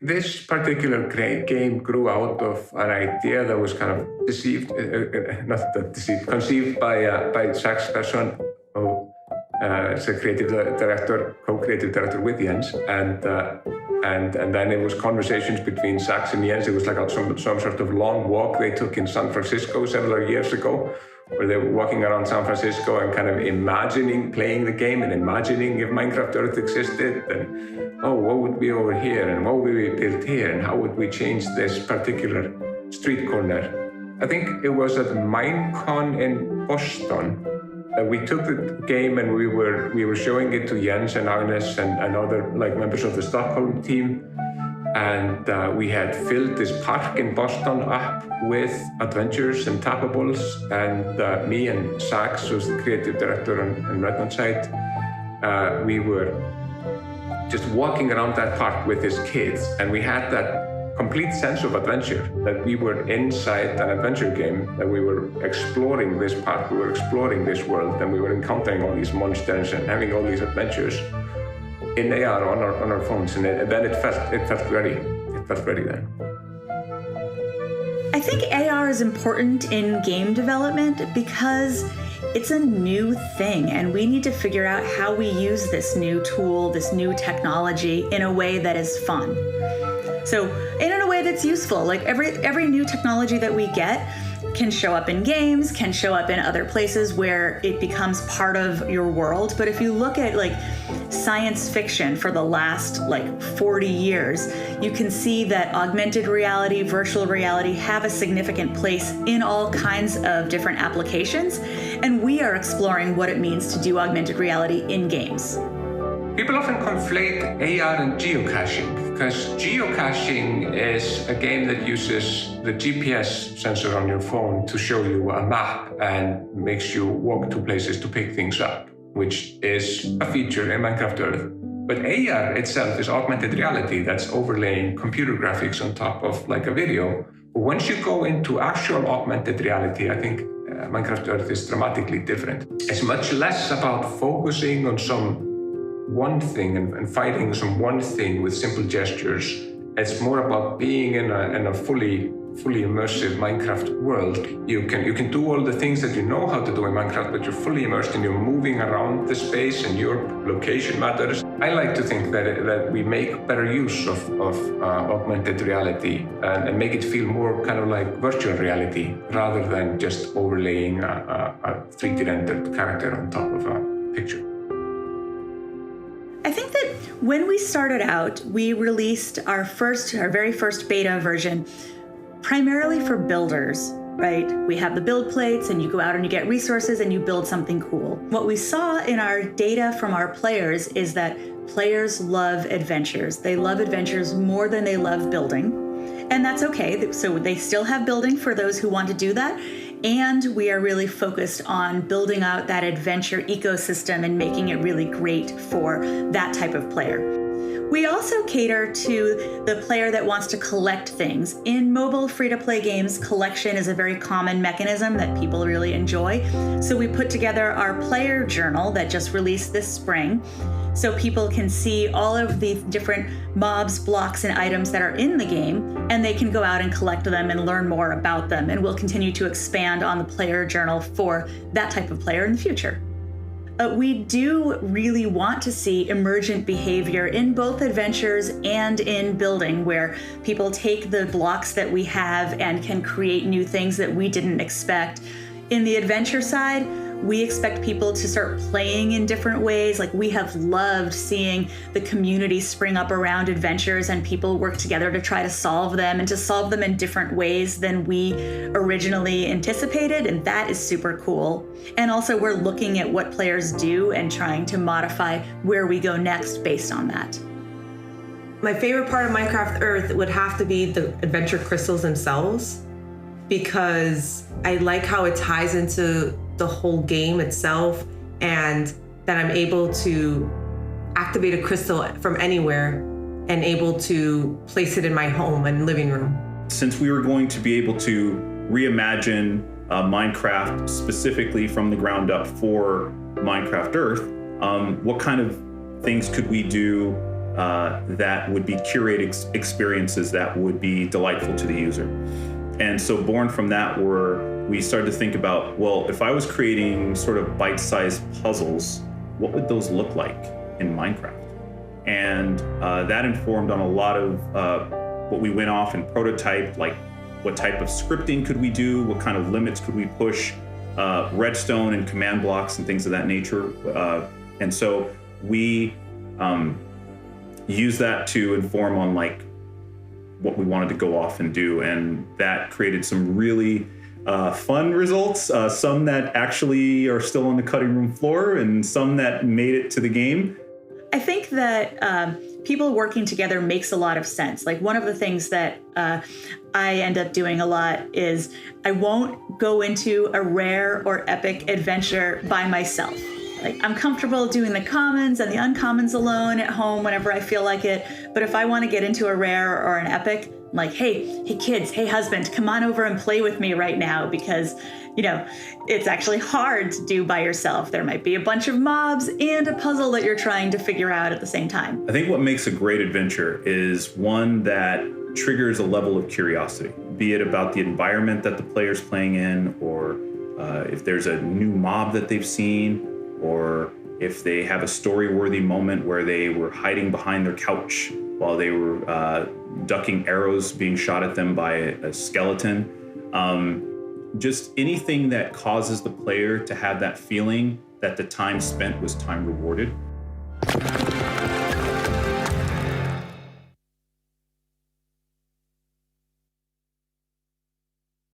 This particular game grew out of an idea that was kind of not that deceived, conceived by Zach Persson, who is a creative director, co-creative director with Jens, and then it was conversations between Zach and Jens. It was like some sort of long walk they took in San Francisco several years ago, where they were walking around San Francisco and kind of imagining playing the game and imagining if Minecraft Earth existed, and what would be over here and what would we build here and how would we change this particular street corner. I think it was at Minecon in Boston. We took the game and we were showing it to Jens and Agnes and other members of the Stockholm team. And we had filled this park in Boston up with adventures and tappables. And me and Sax, who's the creative director on Redmond site, we were just walking around that park with his kids. And we had that complete sense of adventure, that we were inside an adventure game, that we were exploring this park, we were exploring this world, and we were encountering all these monsters and having all these adventures in AR on our phones, and then it felt ready. It felt ready then. I think AR is important in game development because it's a new thing, and we need to figure out how we use this new tool, this new technology in a way that is fun. So, in a way that's useful. Like every new technology that we get can show up in games, can show up in other places where it becomes part of your world. But if you look at science fiction for the last 40 years, you can see that augmented reality, virtual reality have a significant place in all kinds of different applications. And we are exploring what it means to do augmented reality in games. People often conflate AR and geocaching, because geocaching is a game that uses the GPS sensor on your phone to show you a map and makes you walk to places to pick things up, which is a feature in Minecraft Earth. But AR itself is augmented reality that's overlaying computer graphics on top of a video. But once you go into actual augmented reality, I think Minecraft Earth is dramatically different. It's much less about focusing on some one thing and fighting some one thing with simple gestures. It's more about being in a fully immersive Minecraft world. You can do all the things that you know how to do in Minecraft, but you're fully immersed and you're moving around the space and your location matters. I like to think that we make better use of augmented reality and make it feel more kind of like virtual reality rather than just overlaying a 3D rendered character on top of a picture. I think that when we started out, we released our very first beta version primarily for builders, right? We have the build plates and you go out and you get resources and you build something cool. What we saw in our data from our players is that players love adventures. They love adventures more than they love building. And that's okay. So they still have building for those who want to do that. And we are really focused on building out that adventure ecosystem and making it really great for that type of player. We also cater to the player that wants to collect things. In mobile free-to-play games, collection is a very common mechanism that people really enjoy. So we put together our player journal that just released this spring, so people can see all of the different mobs, blocks, and items that are in the game, and they can go out and collect them and learn more about them. And we'll continue to expand on the player journal for that type of player in the future. We do really want to see emergent behavior in both adventures and in building, where people take the blocks that we have and can create new things that we didn't expect. In the adventure side, we expect people to start playing in different ways. We have loved seeing the community spring up around adventures and people work together to try to solve them and to solve them in different ways than we originally anticipated. And that is super cool. And also we're looking at what players do and trying to modify where we go next based on that. My favorite part of Minecraft Earth would have to be the adventure crystals themselves, because I like how it ties into the whole game itself, and that I'm able to activate a crystal from anywhere and able to place it in my home and living room. Since we were going to be able to reimagine Minecraft specifically from the ground up for Minecraft Earth, what kind of things could we do that would be curated experiences that would be delightful to the user. And so born from that, we started to think about, well, if I was creating sort of bite-sized puzzles, what would those look like in Minecraft? And that informed on a lot of what we went off and prototyped, like what type of scripting could we do, what kind of limits could we push, redstone and command blocks and things of that nature. And so we use that to inform on like what we wanted to go off and do. And that created some really fun results, some that actually are still on the cutting room floor and some that made it to the game. I think that people working together makes a lot of sense. Like one of the things that I end up doing a lot is I won't go into a rare or epic adventure by myself. Like I'm comfortable doing the commons and the uncommons alone at home whenever I feel like it. But if I want to get into a rare or an epic, I'm like, hey kids, hey husband, come on over and play with me right now, because it's actually hard to do by yourself. There might be a bunch of mobs and a puzzle that you're trying to figure out at the same time. I think what makes a great adventure is one that triggers a level of curiosity, be it about the environment that the player's playing in, or if there's a new mob that they've seen, or if they have a story-worthy moment where they were hiding behind their couch while they were ducking arrows being shot at them by a skeleton. Just anything that causes the player to have that feeling that the time spent was time rewarded.